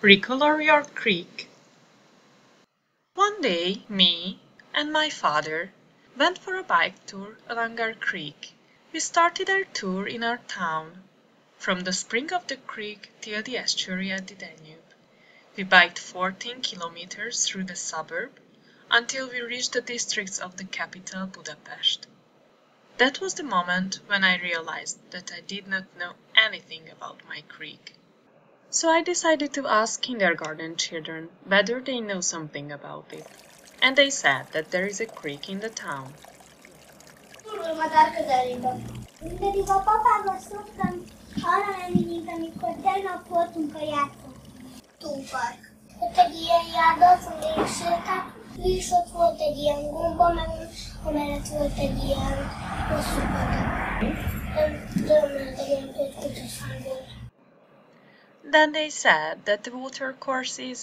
Recolor your creek. One day, me and my father went for a bike tour along our creek. We started our tour in our town, from the spring of the creek till the estuary at the Danube. We biked 14 kilometers through the suburb until we reached the districts of the capital, Budapest. That was the moment when I realized that I did not know anything about my creek. So I decided to ask kindergarten children whether they know something about it, and they said that there is a creek in the town. Pedig a papával szoktam arra menni, mint amikor tegnap voltunk a játszópark. Ott egy ilyen járda, amelyik sétáltunk, és ott volt egy ilyen gomba, meg amellett volt egy ilyen hosszú patak. Nem tudom, mert egy ilyen 5 kutyaszány volt. Then they said that the water course is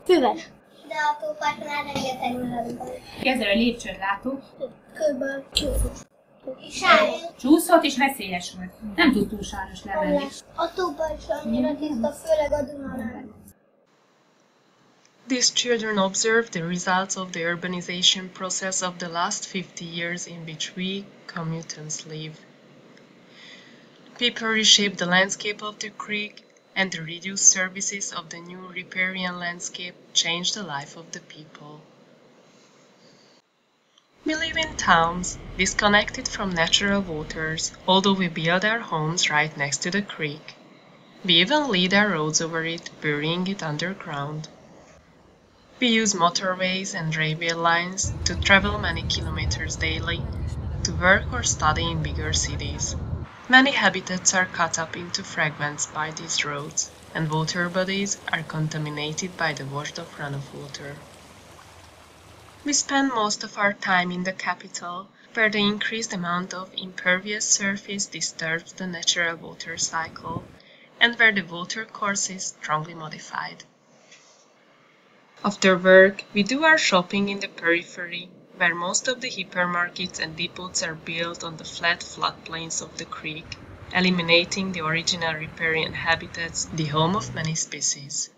Füves. De a tóparknál rengeteg mellett van. Ezzel a lépcsőt látok. Körülbelül csúszott. Csúszott és veszélyes volt. Nem tud túl sajnos levenni. A tópark is annyira tiszta, főleg a Dunán. These children observed the results of the urbanization process of the last 50 years in which we, commutants, live. People reshaped the landscape of the creek, and the reduced services of the new riparian landscape changed the life of the people. We live in towns, disconnected from natural waters, although we build our homes right next to the creek. We even lead our roads over it, burying it underground. We use motorways and railway lines to travel many kilometers daily, to work or study in bigger cities. Many habitats are cut up into fragments by these roads, and water bodies are contaminated by the washed-off runoff water. We spend most of our time in the capital, where the increased amount of impervious surface disturbs the natural water cycle, and where the water course is strongly modified. After work, we do our shopping in the periphery, where most of the hypermarkets and depots are built on the flat floodplains of the creek, eliminating the original riparian habitats, the home of many species.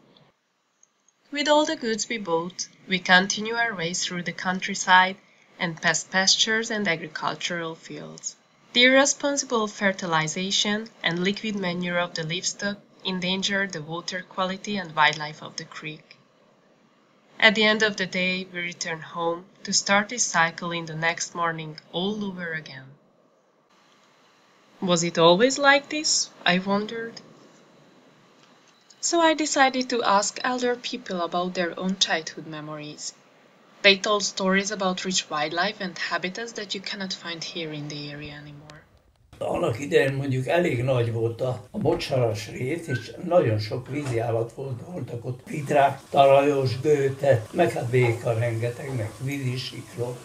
With all the goods we bought, we continue our way through the countryside and past pastures and agricultural fields. The irresponsible fertilization and liquid manure of the livestock endanger the water quality and wildlife of the creek. At the end of the day, we return home to start this cycle in the next morning all over again. Was it always like this? I wondered. So I decided to ask elder people about their own childhood memories. They told stories about rich wildlife and habitats that you cannot find here in the area anymore. Annak idején mondjuk elég nagy volt a mocsaras rész, és nagyon sok vízi állat voltak ott. Vidrák, talajos, gőte, meg hát béka rengeteg, meg vízisikló.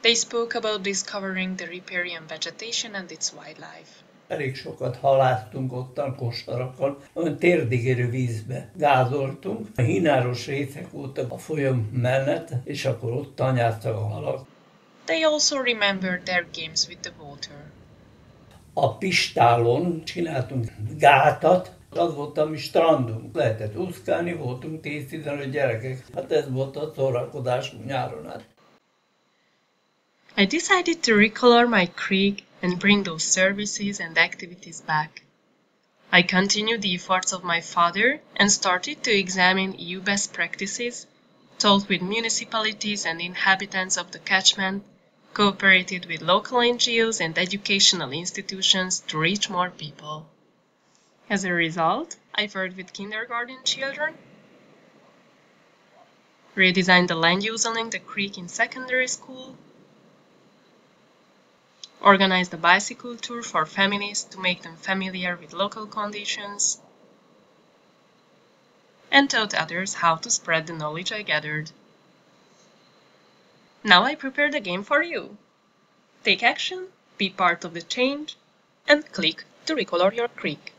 They spoke about discovering the riparian vegetation and its wildlife. Elég sokat halásztunk ottan kostarakkal, olyan térdig érő vízbe gázoltunk. A hínáros részek voltak a folyam mellett, és akkor ott tanyáztak a halak. They also remembered their games with the water. A pistálon csináltunk gátat, az volt a mi strandunk. Lehetett úszkálni, voltunk 10-15 gyerekek. Hát ez volt a szórakozásunk nyáron át. I decided to recolor my creek and bring those services and activities back. I continued the efforts of my father and started to examine EU best practices, talked with municipalities and inhabitants of the catchment, cooperated with local NGOs and educational institutions to reach more people. As a result, I worked with kindergarten children, redesigned the land use along the creek in secondary school, organized a bicycle tour for families to make them familiar with local conditions, and taught others how to spread the knowledge I gathered. Now I prepared a game for you. Take action, be part of the change, and click to recolor your creek.